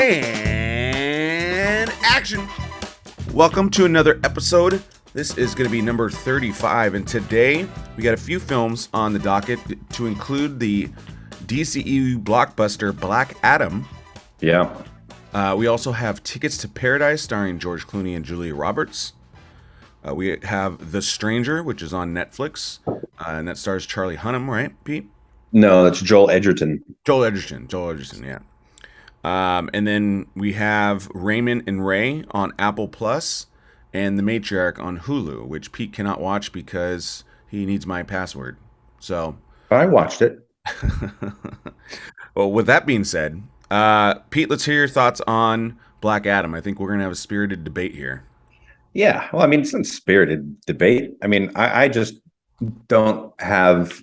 And action! Welcome to another episode. This is going to be number 35, and today we got a few films on the docket to include the DCEU blockbuster Black Adam. Yeah. We also have Tickets to Paradise starring George Clooney and Julia Roberts. We have The Stranger, which is on Netflix, and that stars Charlie Hunnam, right, Pete? No, that's Joel Edgerton. Joel Edgerton, yeah. And then we have Raymond and Ray on Apple Plus and The Matriarch on Hulu, which Pete cannot watch because he needs my password. So I watched it. Well, with that being said, Pete, let's hear your thoughts on Black Adam. I think we're going to have a spirited debate here. Yeah. Well, I mean, it's not spirited debate. I mean, I just don't have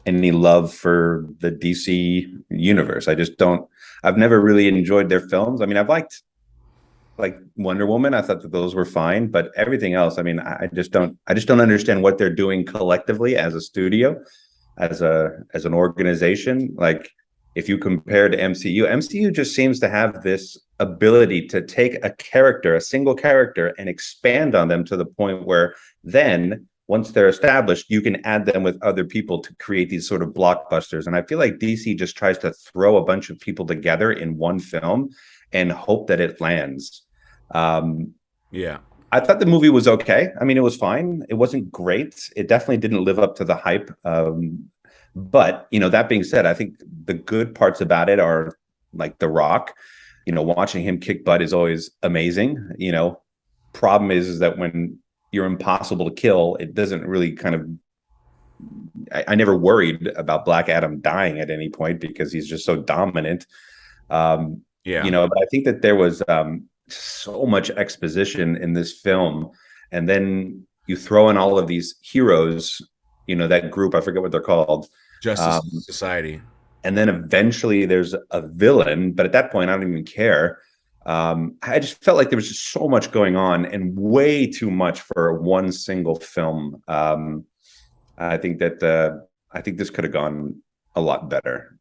any love for the DC universe. I just don't. I've never really enjoyed their films. I mean, I've liked like Wonder Woman. I thought that those were fine, but everything else, I mean, I just don't understand what they're doing collectively as a studio, as an organization. Like if you compare to MCU just seems to have this ability to take a single character, and expand on them to the point where then once they're established, you can add them with other people to create these sort of blockbusters. And I feel like DC just tries to throw a bunch of people together in one film and hope that it lands. Yeah. I thought the movie was okay. I mean, it was fine. It wasn't great. It definitely didn't live up to the hype. But, that being said, I think the good parts about it are like The Rock. Watching him kick butt is always amazing. Problem is that when you're impossible to kill, it doesn't really kind of. I never worried about Black Adam dying at any point because he's just so dominant. But I think that there was so much exposition in this film, and then you throw in all of these heroes. That group, I forget what they're called. Justice Society. And then eventually there's a villain, but at that point, I don't even care. I just felt like there was just so much going on and way too much for one single film. I think this could have gone a lot better.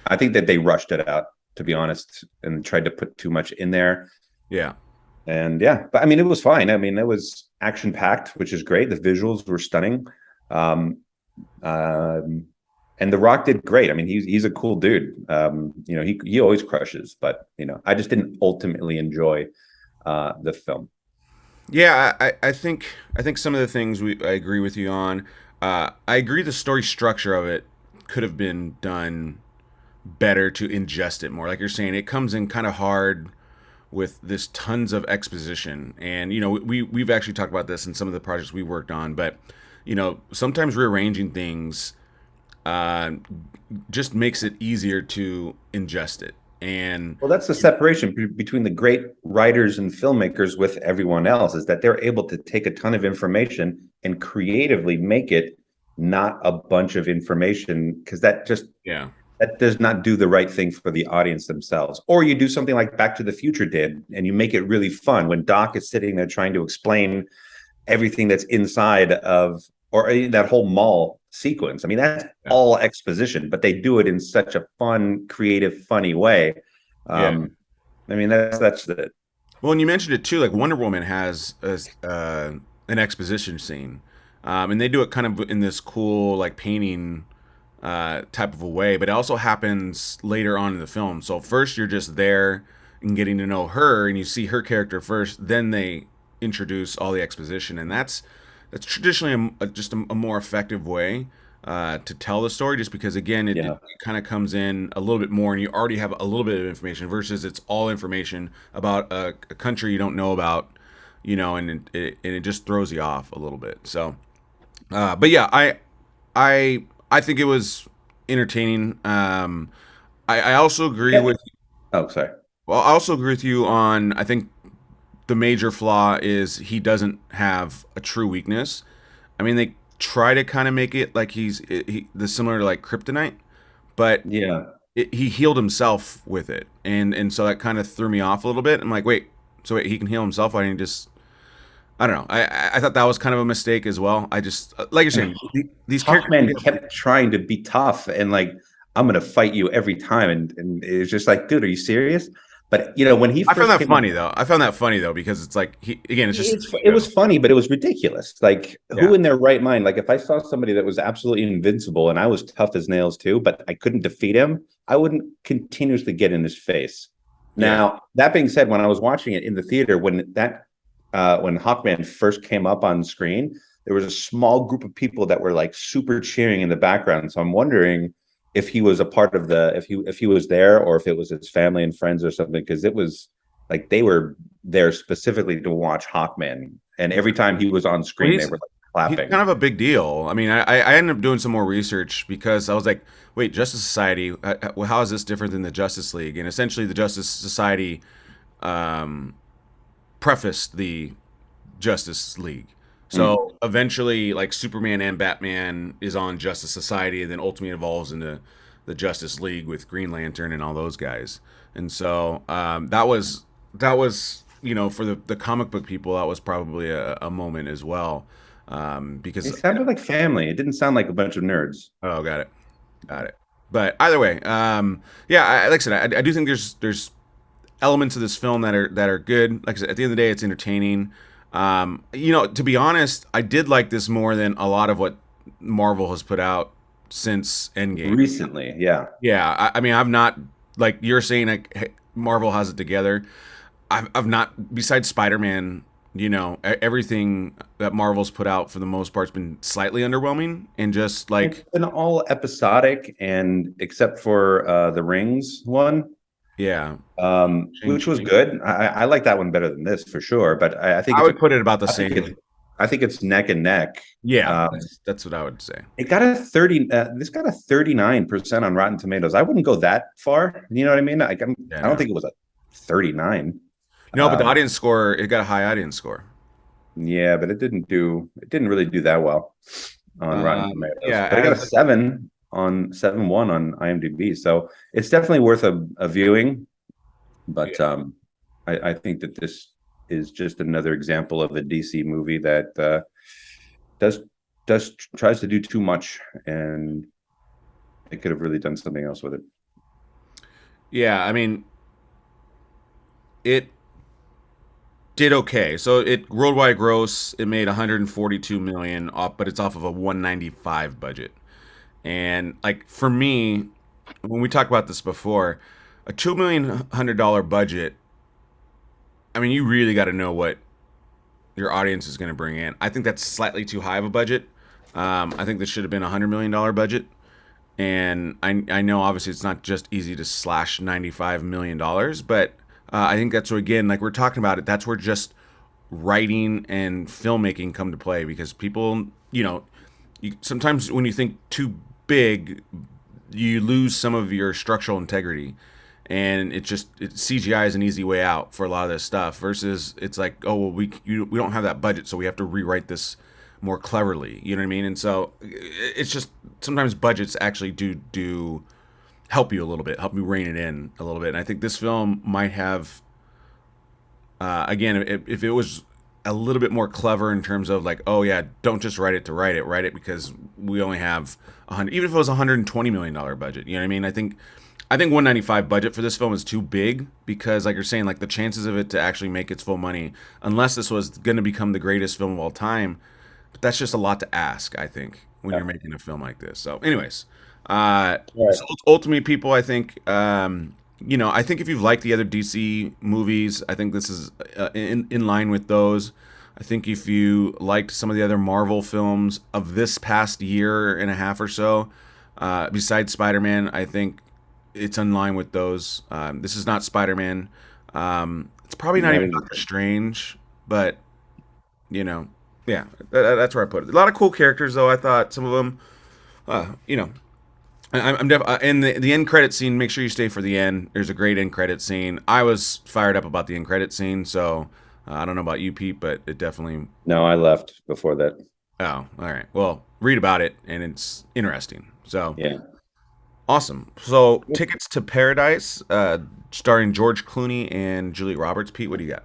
I think that they rushed it out, to be honest, and tried to put too much in there. Yeah. And but I mean, it was fine. I mean, it was action packed, which is great. The visuals were stunning. And The Rock did great. I mean, he's a cool dude. He always crushes, but I just didn't ultimately enjoy the film. Yeah, I think some of the things I agree with you on. I agree the story structure of it could have been done better to ingest it more. Like you're saying, it comes in kind of hard with this tons of exposition, and we've actually talked about this in some of the projects we worked on, but sometimes rearranging things just makes it easier to ingest it. And well, that's the separation between the great writers and filmmakers with everyone else, is that they're able to take a ton of information and creatively make it not a bunch of information, because that does not do the right thing for the audience themselves. Or you do something like Back to the Future did, and you make it really fun when Doc is sitting there trying to explain everything that's inside of, or that whole mall sequence. I mean, that's all exposition, but they do it in such a fun, creative, funny way. I mean, that's it. Well, and you mentioned it too, like Wonder Woman has an exposition scene, and they do it kind of in this cool, like painting type of a way, but it also happens later on in the film. So first you're just there and getting to know her, and you see her character first, then they introduce all the exposition, and that's traditionally just a more effective way to tell the story, just because again it kind of comes in a little bit more, and you already have a little bit of information versus it's all information about a country you don't know about, and it just throws you off a little bit. So but yeah, I think it was entertaining. I also agree with sorry. Well, I also agree with you on, I think the major flaw is he doesn't have a true weakness. I mean, they try to kind of make it like he's similar to like kryptonite, but he healed himself with it, and so that kind of threw me off a little bit. I'm like, wait, he can heal himself? Why didn't he just? I don't know. I thought that was kind of a mistake as well. I just like you're saying, these characters kept trying to be tough and like, I'm gonna fight you every time, and it's just like, dude, are you serious? But you know, when he I found first that came on, funny though. I found that funny though because it's like he again, it's just it was funny, but it was ridiculous. Like, yeah, who in their right mind? Like, if I saw somebody that was absolutely invincible and I was tough as nails too, but I couldn't defeat him, I wouldn't continuously get in his face. yeah. Now, that being said, when I was watching it in the theater, when Hawkman first came up on screen, there was a small group of people that were like super cheering in the background. So I'm wondering if he was a part of the if he was there, or if it was his family and friends or something, because it was like they were there specifically to watch Hawkman, and every time he was on Well, screen, they were like he's clapping. kind of a big deal. I mean, I ended up doing some more research because I was like, wait, Justice Society, well, how is this different than the Justice League? And essentially, the Justice Society um, prefaced the Justice League. Mm. So eventually, like Superman and Batman is on Justice Society, and then ultimately evolves into the Justice League with Green Lantern and all those guys. And so that was for the comic book people, that was probably a moment as well, because It sounded like family. It didn't sound like a bunch of nerds. oh, got it. But either way, yeah, like I said, I do think there's elements of this film that are good. Like I said, at the end of the day, it's entertaining. To be honest, I did like this more than a lot of what Marvel has put out since Endgame. Recently, yeah. Yeah, I mean, I've not, like you're saying, like hey, Marvel has it together. I've not, besides Spider-Man. Everything that Marvel's put out for the most part has been slightly underwhelming and just It's like been all episodic, and except for the Rings one, yeah, which was ching. good. I like that one better than this for sure. But I think I would put it about the I think same. I think it's neck and neck. Yeah, Um, that's what I would say. it got a 30. This got a 39% on Rotten Tomatoes. I wouldn't go that far. You know what I mean? Yeah, I don't no. think it was a 39. No, but the Um, audience score, it got a high audience score. yeah, but it didn't really do that well on Rotten Tomatoes. Yeah, But it got a as 7.1 on IMDb. So it's definitely worth a viewing. But yeah, I think that this is just another example of a DC movie that does tries to do too much, and it could have really done something else with it. yeah. I mean, it did okay. So it worldwide gross, it made 142 million off, but it's off of a 195 budget. And like for me, when we talked about this before, a $2 million budget. I mean, you really got to know what your audience is going to bring in. I think that's slightly too high of a budget. I think this should have been a $100 million budget. And I know obviously it's not just easy to slash $95 million, but I think that's where, again, like we're talking about it, that's where just writing and filmmaking come to play because people, sometimes when you think too big, you lose some of your structural integrity. And CGI is an easy way out for a lot of this stuff. Versus it's like, oh well, we don't have that budget, so we have to rewrite this more cleverly. You know what I mean? And so it's just sometimes budgets actually do help you a little bit, help you rein it in a little bit. And I think this film might have, again, if it was a little bit more clever in terms of like, oh yeah, don't just write it to write it because we only have 100. Even if it was $120 million budget, you know what I mean? I think 195 budget for this film is too big because, like you're saying, like the chances of it to actually make its full money, unless this was going to become the greatest film of all time, but that's just a lot to ask. I think when Yeah. you're making a film like this. So, anyways, Right. so ultimately, people, I think, I think if you've liked the other DC movies, I think this is in line with those. I think if you liked some of the other Marvel films of this past year and a half or so, besides Spider-Man, I think it's in line with those. This is not Spider-Man. It's probably not Not even even Doctor Strange, but you know, yeah, that's where I put it. A lot of cool characters, though. I thought some of them, uh, you know, I'm in the end credit scene. Make sure you stay for the end. There's a great end credit scene. I was fired up about the end credit scene, so I don't know about you, Pete, but it definitely. No, I left before that. Oh, all right. Well, read about it, and it's interesting. So Yeah. awesome. So tickets to Paradise, starring George Clooney and Julia Roberts. Pete, what do you got?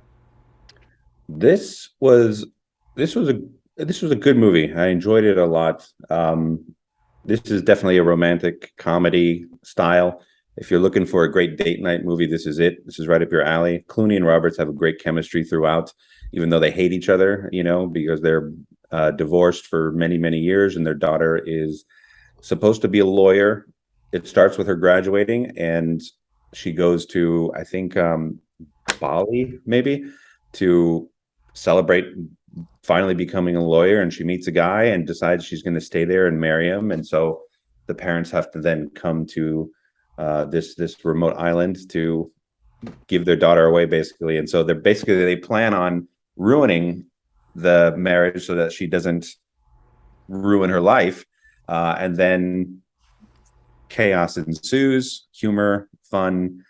This was this was a this was a good movie. I enjoyed it a lot. This is definitely a romantic comedy style. If you're looking for a great date night movie, this is it. This is right up your alley. Clooney and Roberts have a great chemistry throughout, even though they hate each other, because they're divorced for many, many years, and their daughter is supposed to be a lawyer. It starts with her graduating, and she goes to, I think, Bali, maybe, to celebrate finally becoming a lawyer. And she meets a guy and decides she's going to stay there and marry him. And so the parents have to then come to this remote island to give their daughter away, basically. And so they plan on ruining the marriage so that she doesn't ruin her life. And then chaos ensues, humor, fun.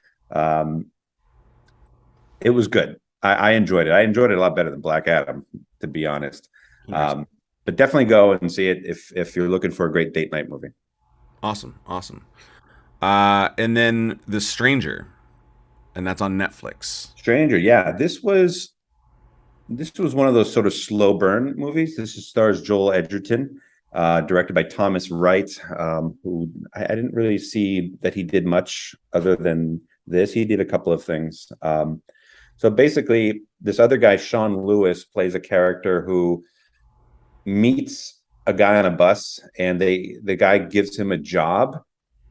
It was good. I enjoyed it. I enjoyed it a lot better than Black Adam, to be honest. But definitely go and see it if you're looking for a great date night movie. Awesome. And then The Stranger, and that's on Netflix. Stranger, yeah. This was one of those sort of slow burn movies. This stars Joel Edgerton, directed by Thomas Wright, who I didn't really see that he did much other than this. He did a couple of things. So basically, this other guy, Sean Lewis, plays a character who meets a guy on a bus, and the guy gives him a job.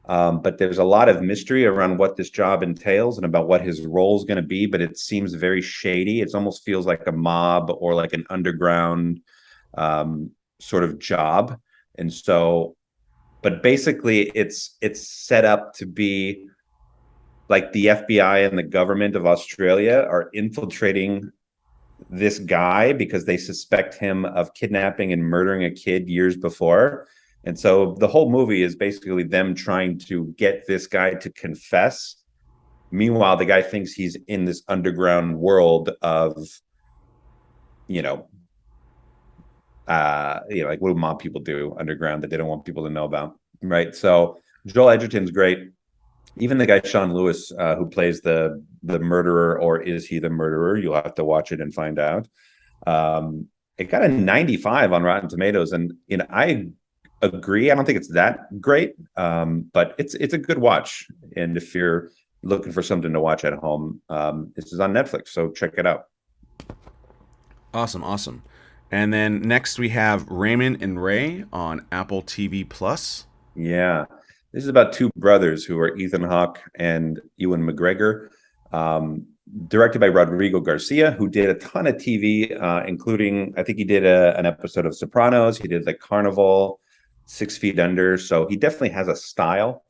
But there's a lot of mystery around what this job entails and about what his role is going to be. But it seems very shady. It almost feels like a mob or like an underground sort of job. And so, but basically, it's set up to be like the FBI and the government of Australia are infiltrating this guy because they suspect him of kidnapping and murdering a kid years before. And so the whole movie is basically them trying to get this guy to confess. Meanwhile, the guy thinks he's in this underground world of, like what do mob people do underground that they don't want people to know about, right? So Joel Edgerton's great. Even the guy Sean Lewis, who plays the murderer, or is he the murderer? You'll have to watch it and find out. It got a 95 on Rotten Tomatoes, and I agree. I don't think it's that great, but it's a good watch. And if you're looking for something to watch at home, this is on Netflix, so check it out. Awesome. And then next we have Raymond and Ray on Apple TV Plus. Yeah. This is about two brothers who are Ethan Hawke and Ewan McGregor, directed by Rodrigo Garcia, who did a ton of TV, including, I think he did an episode of Sopranos. He did like Carnival, 6 Feet Under. So he definitely has a style.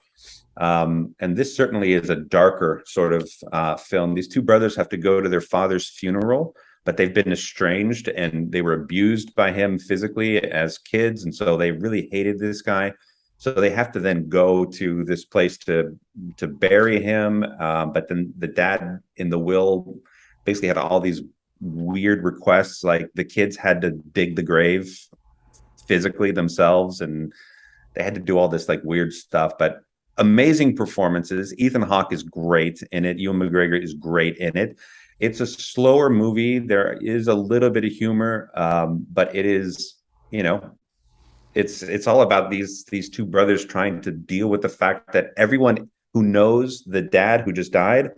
And this certainly is a darker sort of film. These two brothers have to go to their father's funeral, but they've been estranged and they were abused by him physically as kids. And so they really hated this guy. So they have to then go to this place to bury him. But then the dad in the will basically had all these weird requests, like the kids had to dig the grave physically themselves, and they had to do all this like weird stuff. But amazing performances. Ethan Hawke is great in it. Ewan McGregor is great in it. It's a slower movie. There is a little bit of humor, but it is, it's all about these two brothers trying to deal with the fact that everyone who knows the dad who just died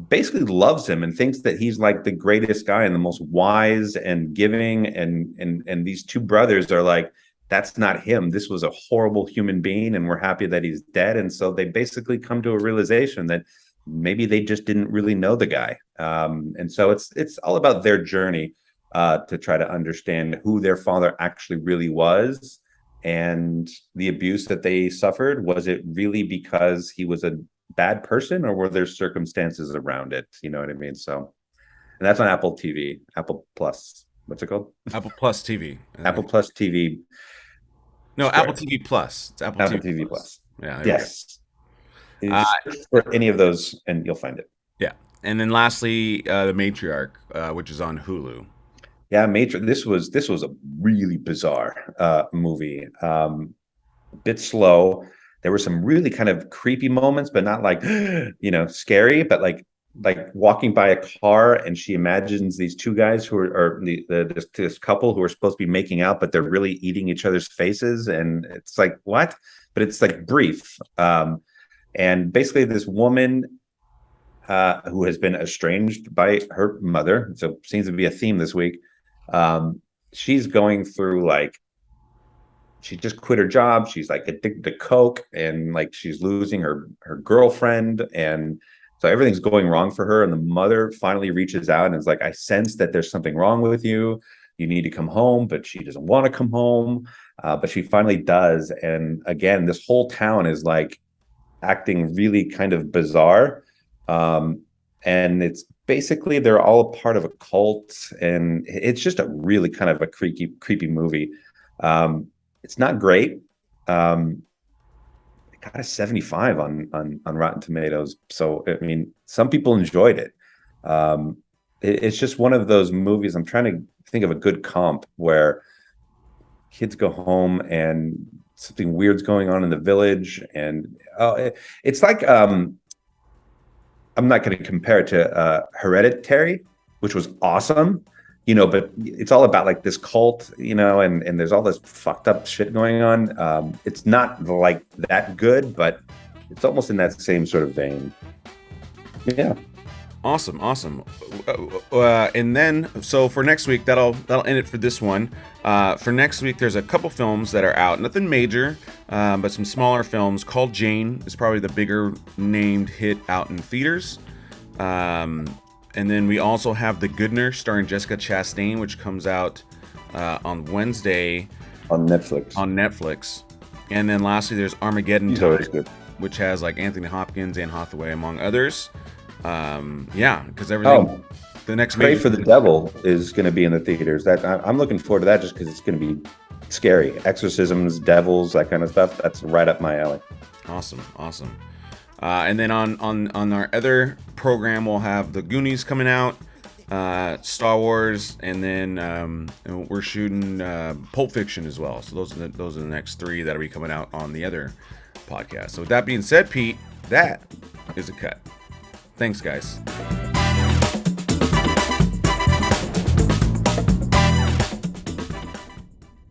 basically loves him and thinks that he's like the greatest guy and the most wise and giving, and these two brothers are like, that's not him. This was a horrible human being, and we're happy that he's dead. And so they basically come to a realization that maybe they just didn't really know the guy. And so it's all about their journey to try to understand who their father actually really was and the abuse that they suffered. Was it really because he was a bad person, or were there circumstances around it? You know what I mean? So, and that's on Apple TV, Apple Plus. What's it called? Apple Plus TV. Apple Plus TV. No, Apple TV Plus. It's Apple TV Plus. Yeah. Yes. Search for any of those and you'll find it. Yeah. And then lastly, the Matriarch, which is on Hulu. Yeah, Matriarch. This was a really bizarre movie. A bit slow. There were some really kind of creepy moments, but not like scary, but like walking by a car, and she imagines these two guys who are this couple who are supposed to be making out, but they're really eating each other's faces, and it's like, what? But it's like brief. And And basically, this woman who has been estranged by her mother, so seems to be a theme this week. She's going through like, she just quit her job. She's like addicted to coke, and like she's losing her girlfriend, and so everything's going wrong for her. And the mother finally reaches out and is like, I sense that there's something wrong with you. You need to come home. But she doesn't want to come home. But she finally does. And again, this whole town is like acting really kind of bizarre. And it's basically they're all a part of a cult, and it's just a really kind of a creepy movie. It's not great. It got a 75 on Rotten Tomatoes. So I mean, some people enjoyed it. It's just one of those movies. I'm trying to think of a good comp where kids go home and something weird's going on in the village, and it's like I'm not going to compare it to Hereditary, which was awesome, but it's all about like this cult, and there's all this fucked up shit going on. It's not like that good, but it's almost in that same sort of vein. Yeah. Awesome. And then, so for next week, that'll end it for this one. For next week, there's a couple films that are out. Nothing major, but some smaller films. Called Jane is probably the bigger named hit out in theaters. And then we also have The Good Nurse starring Jessica Chastain, which comes out on Wednesday. On Netflix. And then lastly, there's Armageddon Time, which has like Anthony Hopkins, Anne Hathaway, among others. Because everything. The next Pray for the Devil is going to be in the theaters. That I'm looking forward to that, just because it's going to be scary. Exorcisms, devils, that kind of stuff. That's right up my alley. Awesome. And then on our other program, we'll have The Goonies coming out, Star Wars, and then we're shooting Pulp Fiction as well. So those are the next three that'll be coming out on the other podcast. So with that being said, Pete, that is a cut. Thanks, guys.